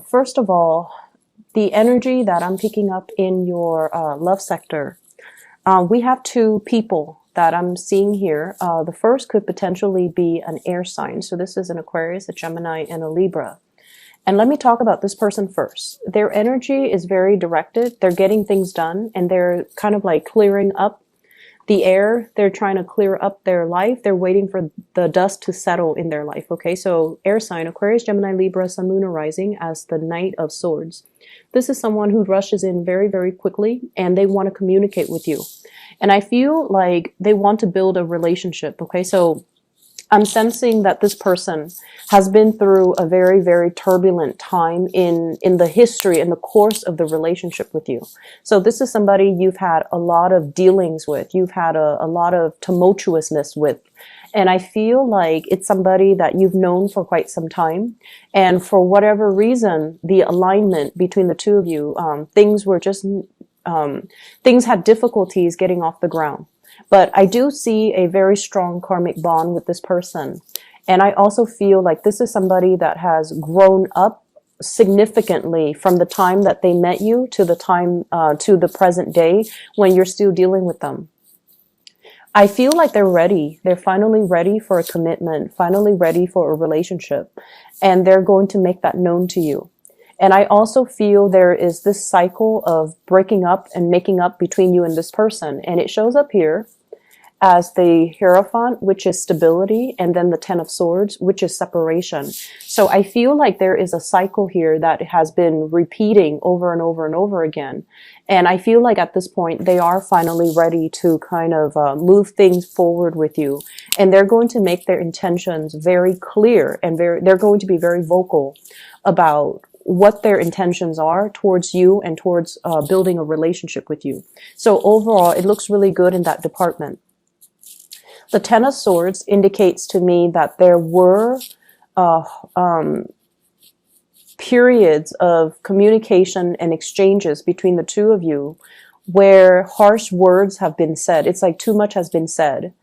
First of all, the energy that I'm picking up in your love sector, we have two people that I'm seeing here. The first could potentially be an air sign. So this is an Aquarius, a Gemini, and a Libra. And let me talk about this person first. Their energy is very directed. They're getting things done, and they're kind of like clearing up the air. They're trying to clear up their life. They're waiting for the dust to settle in their life. Okay, so air sign, Aquarius, Gemini, Libra, Sun, Moon, or Rising as the Knight of Swords. This is someone who rushes in very, very quickly, and they want to communicate with you. And I feel like they want to build a relationship. Okay, so I'm sensing that this person has been through a very, very turbulent time in the history and the course of the relationship with you. So this is somebody you've had a lot of dealings with. You've had a lot of tumultuousness with. And I feel like it's somebody that you've known for quite some time. And for whatever reason, the alignment between the two of you, things had difficulties getting off the ground. But I do see a very strong karmic bond with this person. And I also feel like this is somebody that has grown up significantly from the time that they met you to the time, to the present day when you're still dealing with them. I feel like they're ready. They're finally ready for a commitment, finally ready for a relationship. And they're going to make that known to you. And I also feel there is this cycle of breaking up and making up between you and this person. And it shows up here as the Hierophant, which is stability, and then the Ten of Swords, which is separation. So I feel like there is a cycle here that has been repeating over and over and over again. And I feel like at this point, they are finally ready to kind of move things forward with you. And they're going to make their intentions very clear, and they're going to be very vocal about what their intentions are towards you and towards building a relationship with you. So overall, it looks really good in that department. The Ten of Swords indicates to me that there were periods of communication and exchanges between the two of you where harsh words have been said. It's like too much has been said.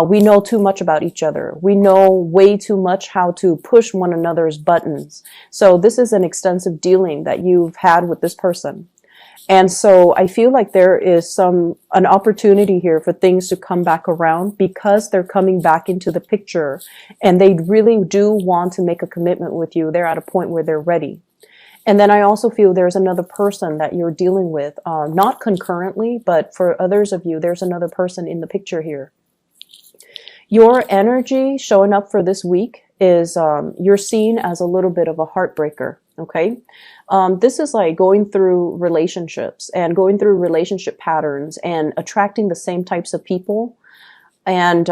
We know too much about each other. We know way too much how to push one another's buttons. So this is an extensive dealing that you've had with this person. And so I feel like there is an opportunity here for things to come back around because they're coming back into the picture and they really do want to make a commitment with you. They're at a point where they're ready. And then I also feel there's another person that you're dealing with, not concurrently, but for others of you, there's another person in the picture here. Your energy showing up for this week is you're seen as a little bit of a heartbreaker, okay? This is like going through relationships and going through relationship patterns and attracting the same types of people and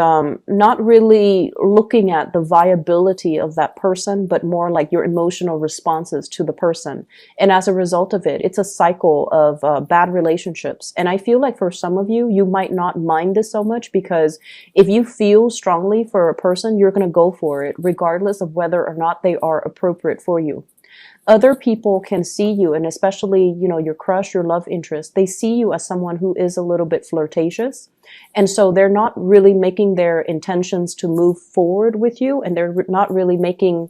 not really looking at the viability of that person, but more like your emotional responses to the person. And as a result of it, it's a cycle of bad relationships. And I feel like for some of you, you might not mind this so much because if you feel strongly for a person, you're going to go for it, regardless of whether or not they are appropriate for you. Other people can see you, and especially, you know, your crush, your love interest, they see you as someone who is a little bit flirtatious. And so they're not really making their intentions to move forward with you, and they're not really making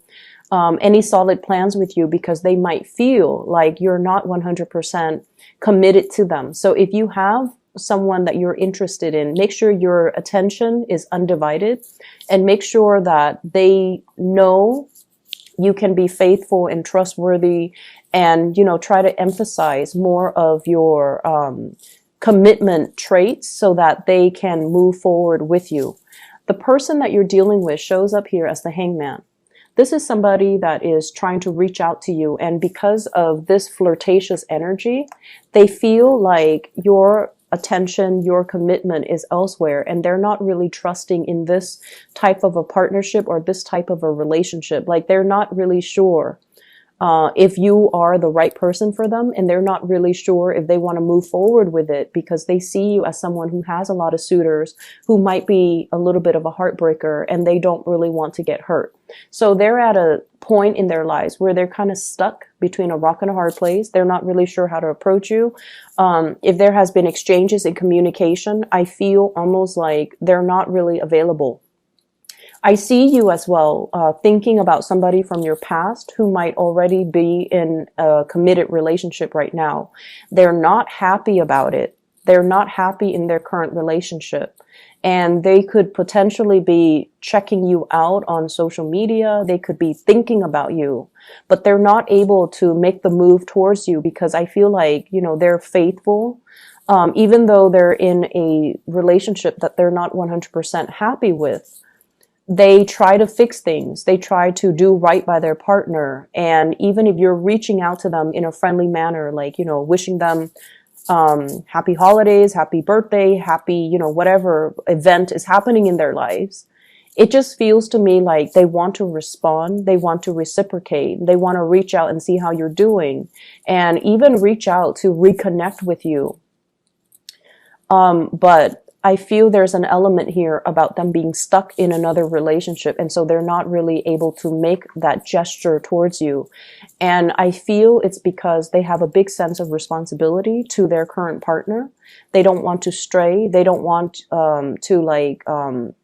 any solid plans with you because they might feel like you're not 100% committed to them. So if you have someone that you're interested in, make sure your attention is undivided and make sure that they know you can be faithful and trustworthy and, you know, try to emphasize more of your commitment traits so that they can move forward with you. The person that you're dealing with shows up here as the Hangman. This is somebody that is trying to reach out to you, and because of this flirtatious energy, they feel like your attention, your commitment is elsewhere, and they're not really trusting in this type of a partnership or this type of a relationship. Like they're not really sure if you are the right person for them, and they're not really sure if they want to move forward with it because they see you as someone who has a lot of suitors who might be a little bit of a heartbreaker, and they don't really want to get hurt. So they're at a point in their lives where they're kind of stuck between a rock and a hard place. They're not really sure how to approach you. If there has been exchanges in communication, I feel almost like they're not really available. I see you as well, thinking about somebody from your past who might already be in a committed relationship right now. They're not happy about it. They're not happy in their current relationship. And they could potentially be checking you out on social media. They could be thinking about you, but they're not able to make the move towards you because I feel like, they're faithful. Even though they're in a relationship that they're not 100% happy with, they try to fix things. They try to do right by their partner. And even if you're reaching out to them in a friendly manner, like, wishing them happy holidays, happy birthday, happy, whatever event is happening in their lives, it just feels to me like they want to respond. They want to reciprocate. They want to reach out and see how you're doing and even reach out to reconnect with you. But I feel there's an element here about them being stuck in another relationship. And so they're not really able to make that gesture towards you. And I feel it's because they have a big sense of responsibility to their current partner. They don't want to stray. They don't want, to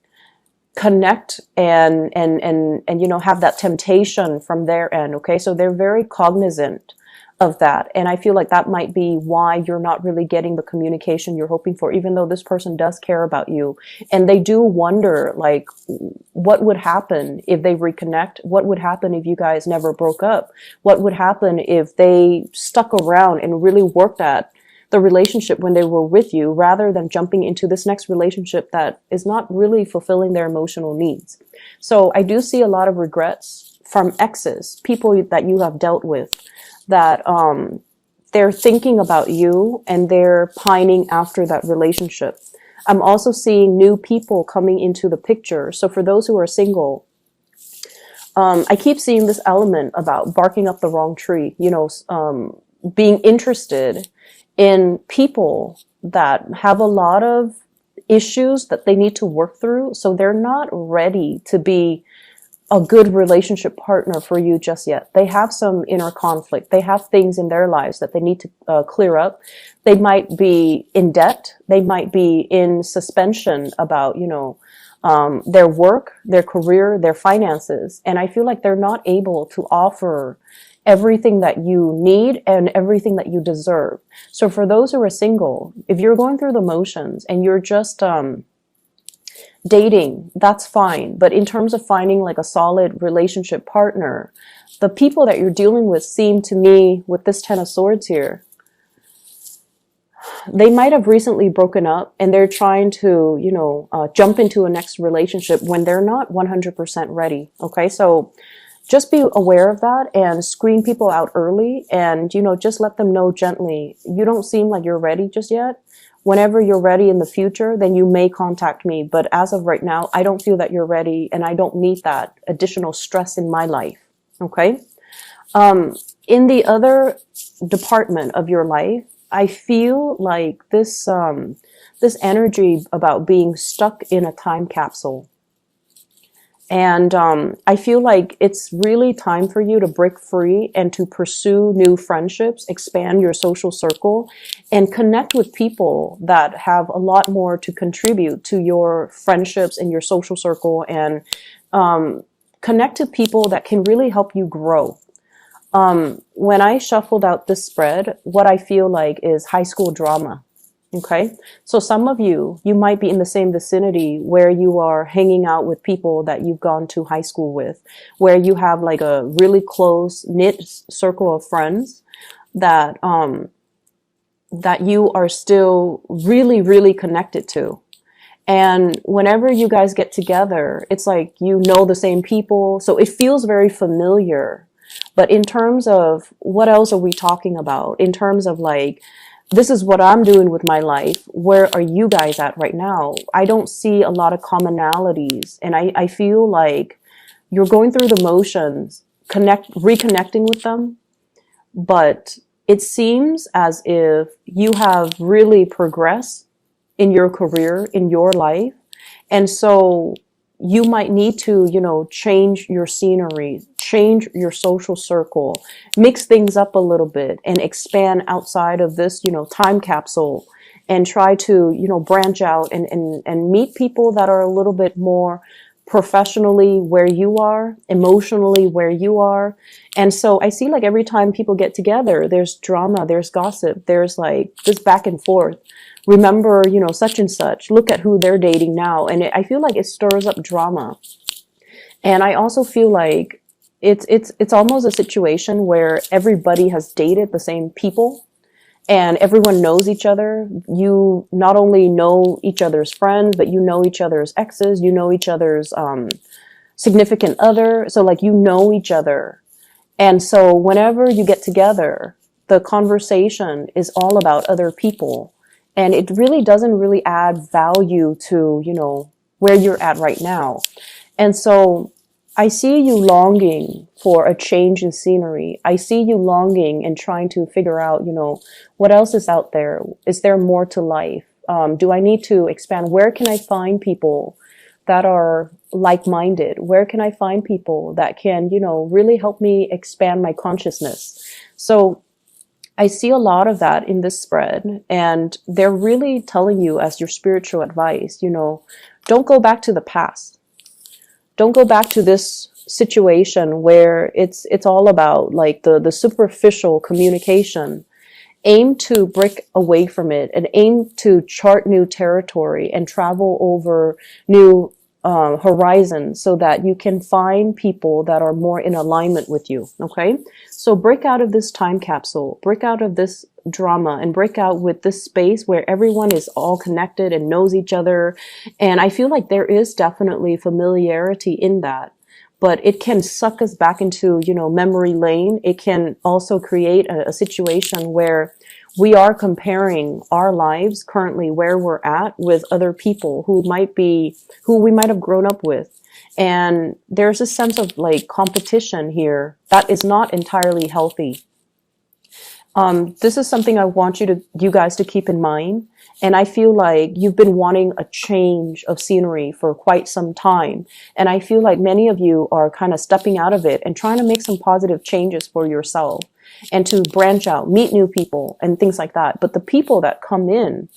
connect and have that temptation from their end. Okay. So they're very cognizant of that. And I feel like that might be why you're not really getting the communication you're hoping for, even though this person does care about you. And they do wonder, like, what would happen if they reconnect? What would happen if you guys never broke up? What would happen if they stuck around and really worked at the relationship when they were with you, rather than jumping into this next relationship that is not really fulfilling their emotional needs? So I do see a lot of regrets from exes, people that you have dealt with, that they're thinking about you and they're pining after that relationship. I'm also seeing new people coming into the picture. So for those who are single, I keep seeing this element about barking up the wrong tree, being interested in people that have a lot of issues that they need to work through. So they're not ready to be a good relationship partner for you just yet. They have some inner conflict. They have things in their lives that they need to clear up. They might be in debt. They might be in suspension about, their work, their career, their finances. And I feel like they're not able to offer everything that you need and everything that you deserve. So for those who are single, if you're going through the motions and you're just, dating, that's fine. But in terms of finding like a solid relationship partner, the people that you're dealing with seem to me, with this Ten of Swords here, they might have recently broken up and they're trying to, jump into a next relationship when they're not 100% ready. Okay. So just be aware of that and screen people out early and, just let them know gently, you don't seem like you're ready just yet. Whenever you're ready in the future, then you may contact me. But as of right now, I don't feel that you're ready and I don't need that additional stress in my life. Okay. In the other department of your life, I feel like this energy about being stuck in a time capsule. And I feel like it's really time for you to break free and to pursue new friendships, expand your social circle, and connect with people that have a lot more to contribute to your friendships and your social circle, and connect to people that can really help you grow. When I shuffled out this spread, what I feel like is high school drama. Okay. So some of you might be in the same vicinity where you are hanging out with people that you've gone to high school with, where you have like a really close knit circle of friends that, that you are still really, really connected to. And whenever you guys get together, it's like, the same people. So it feels very familiar. But in terms of what else are we talking about? In terms of like, this is what I'm doing with my life. Where are you guys at right now? I don't see a lot of commonalities. And I feel like you're going through the motions, reconnecting with them. But it seems as if you have really progressed in your career, in your life. And so you might need to, change your scenery, change your social circle, mix things up a little bit and expand outside of this, time capsule, and try to, branch out and meet people that are a little bit more professionally where you are, emotionally where you are. And so I see like every time people get together, there's drama, there's gossip, there's like this back and forth. Remember, you know, such and such, look at who they're dating now. And I feel like it stirs up drama. And I also feel like it's almost a situation where everybody has dated the same people and everyone knows each other. You not only know each other's friends, but you know each other's exes, you know each other's significant other. So like you know each other. And so whenever you get together, the conversation is all about other people. And it really doesn't really add value to, you know, where you're at right now. And so I see you longing for a change in scenery. I see you longing and trying to figure out, you know, what else is out there? Is there more to life? Do I need to expand? Where can I find people that are like-minded? Where can I find people that can, you know, really help me expand my consciousness? So I see a lot of that in this spread, and they're really telling you as your spiritual advice, you know, don't go back to the past. Don't go back to this situation where it's all about like the superficial communication. Aim to break away from it and aim to chart new territory and travel over new horizons so that you can find people that are more in alignment with you. Okay. So break out of this time capsule, break out of this drama, and break out with this space where everyone is all connected and knows each other. And I feel like there is definitely familiarity in that, but it can suck us back into, you know, memory lane. It can also create a situation where we are comparing our lives currently where we're at with other people who we might have grown up with. And there's a sense of like competition here that is not entirely healthy. This is something I want you guys to keep in mind. And I feel like you've been wanting a change of scenery for quite some time. And I feel like many of you are kind of stepping out of it and trying to make some positive changes for yourself and to branch out, meet new people and things like that. But the people that come in,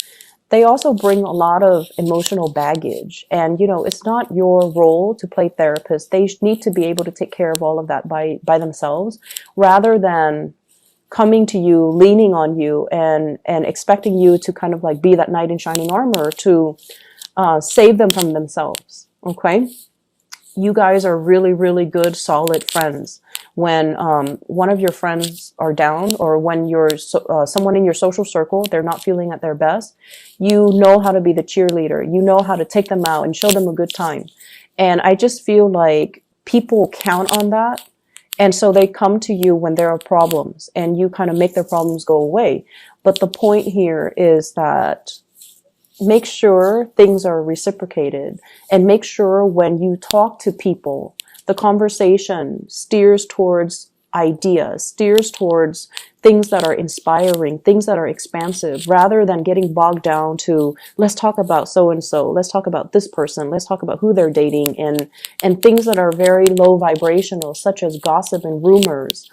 they also bring a lot of emotional baggage. And, you know, it's not your role to play therapist. They need to be able to take care of all of that by themselves rather than coming to you, leaning on you and expecting you to kind of like be that knight in shining armor to save them from themselves. Okay. You guys are really, really good, solid friends. When one of your friends are down or when you're someone in your social circle, they're not feeling at their best, you know how to be the cheerleader. You know how to take them out and show them a good time. And I just feel like people count on that. And so they come to you when there are problems and you kind of make their problems go away. But the point here is that make sure things are reciprocated and make sure when you talk to people, the conversation steers towards ideas, steers towards things that are inspiring, things that are expansive, rather than getting bogged down to, let's talk about so-and-so, let's talk about this person, let's talk about who they're dating, and things that are very low vibrational, such as gossip and rumors.